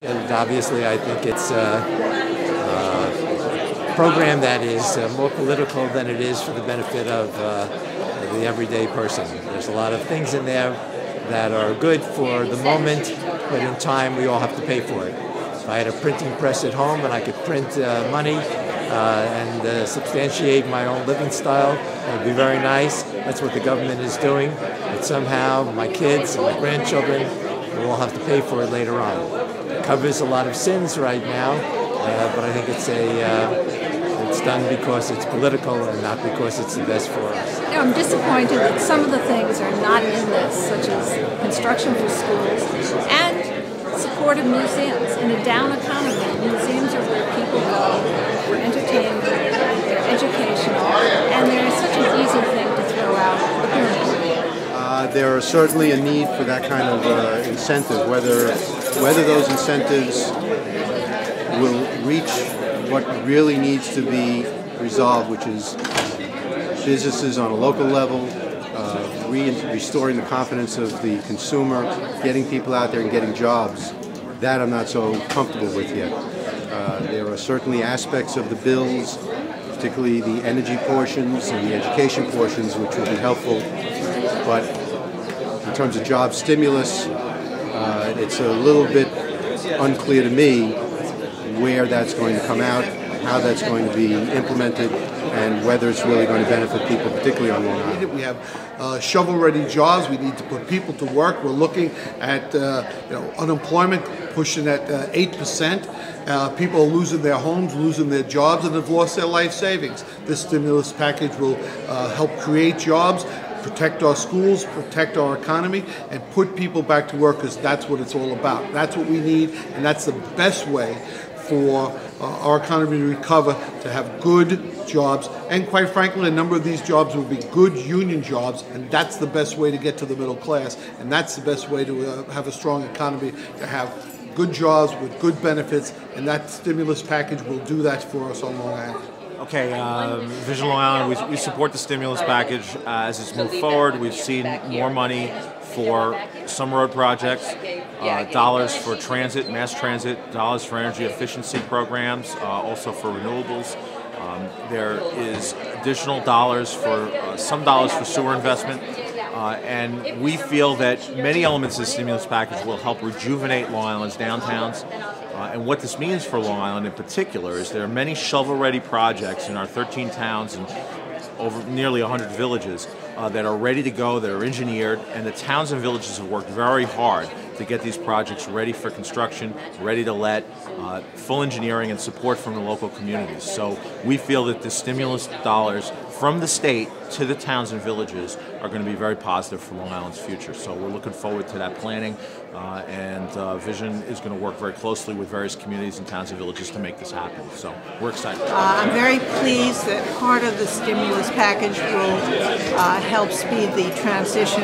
And obviously, I think it's a program that is more political than it is for the benefit of the everyday person. There's a lot of things in there that are good for the moment, but in time we all have to pay for it. If I had a printing press at home and I could print money and substantiate my own living style, that would be very nice. That's what the government is doing. But somehow my kids and my grandchildren will all have to pay for it later on. It covers a lot of sins right now, but I think it's done because it's political and not because it's the best for us. You know, I'm disappointed that some of the things are not in this, such as construction for schools and support of museums. In a down economy, museums are where people go for entertainment, they're educational, and they're such an easy thing to throw out the bin. There is certainly a need for that kind of incentive, whether those incentives will reach what really needs to be resolved, which is businesses on a local level, restoring the confidence of the consumer, getting people out there and getting jobs. That I'm not so comfortable with yet. There are certainly aspects of the bills, particularly the energy portions and the education portions, which will be helpful. But in terms of job stimulus, it's a little bit unclear to me where that's going to come out, how that's going to be implemented, and whether it's really going to benefit people, particularly on Long Island. We have shovel-ready jobs. We need to put people to work. We're looking at unemployment pushing at 8%. People are losing their homes, losing their jobs, and have lost their life savings. This stimulus package will help create jobs, protect our schools, protect our economy, and put people back to work, because that's what it's all about. That's what we need, and that's the best way for our economy to recover, to have good jobs. And quite frankly, a number of these jobs will be good union jobs, and that's the best way to get to the middle class, and that's the best way to have a strong economy, to have good jobs with good benefits, and that stimulus package will do that for us on Long Island. Okay, Vision Long Island, we support the stimulus package as it's moved forward. We've seen more money for some road projects, dollars for transit, mass transit, dollars for energy efficiency programs, also for renewables. There is additional dollars for some dollars for sewer investment, and we feel that many elements of the stimulus package will help rejuvenate Long Island's downtowns. And what this means for Long Island in particular is there are many shovel-ready projects in our 13 towns and over nearly 100 villages that are ready to go, that are engineered, and the towns and villages have worked very hard to get these projects ready for construction, ready to let, full engineering and support from the local communities. So we feel that the stimulus dollars from the state to the towns and villages are going to be very positive for Long Island's future. So we're looking forward to that planning, and Vision is going to work very closely with various communities and towns and villages to make this happen. So we're excited. I'm very pleased that part of the stimulus package will help speed the transition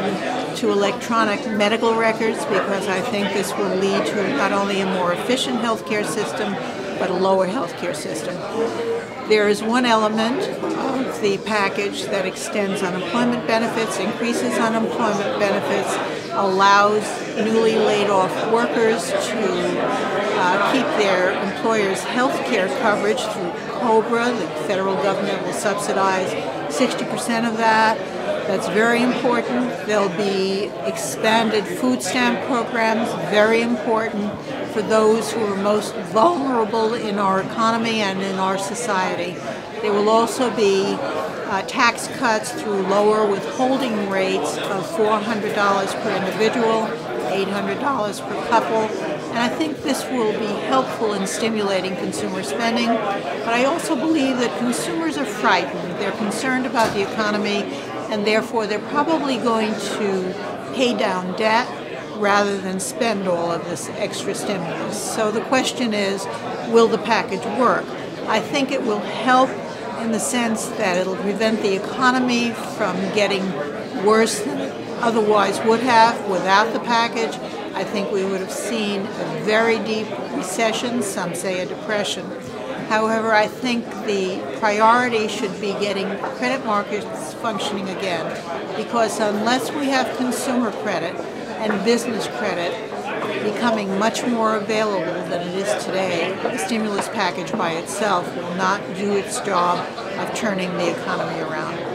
to electronic medical records, because I think this will lead to not only a more efficient healthcare system, but a lower healthcare system. There is one element of the package that extends unemployment benefits, increases unemployment benefits, allows newly laid off workers to keep their employers' health care coverage through COBRA. The federal government will subsidize 60% of that. That's very important. There'll be expanded food stamp programs, very important for those who are most vulnerable in our economy and in our society. There will also be tax cuts through lower withholding rates of $400 per individual, $800 per couple, and I think this will be helpful in stimulating consumer spending. But I also believe that consumers are frightened. They're concerned about the economy, and therefore they're probably going to pay down debt rather than spend all of this extra stimulus. So the question is, will the package work? I think it will help in the sense that it'll prevent the economy from getting worse than it otherwise would have without the package. I think we would have seen a very deep recession, some say a depression. However, I think the priority should be getting credit markets functioning again, because unless we have consumer credit and business credit, becoming much more available than it is today, the stimulus package by itself will not do its job of turning the economy around.